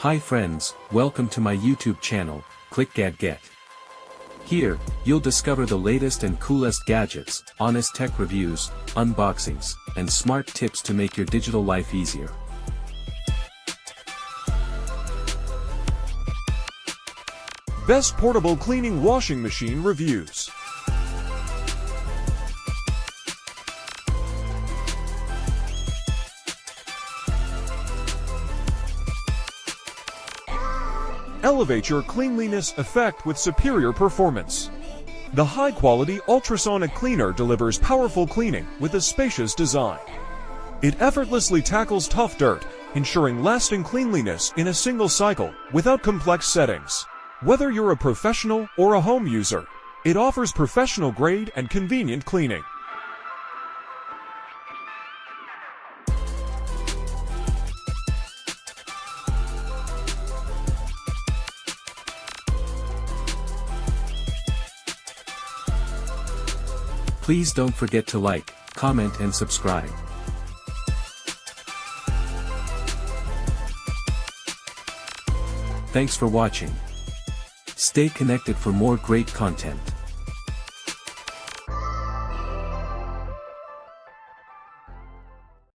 Hi friends, welcome to my YouTube channel, clickgatget. Here, you'll discover the latest and coolest gadgets, honest tech reviews, unboxings, and smart tips to make your digital life easier. Best portable cleaning washing machine reviews. Elevate your cleanliness effect with superior performance. The high-quality ultrasonic cleaner delivers powerful cleaning with a spacious design. It effortlessly tackles tough dirt, ensuring lasting cleanliness in a single cycle without complex settings. Whether you're a professional or a home user, it offers professional-grade and convenient cleaning. Please don't forget to like, comment and subscribe. Thanks for watching. Stay connected for more great content.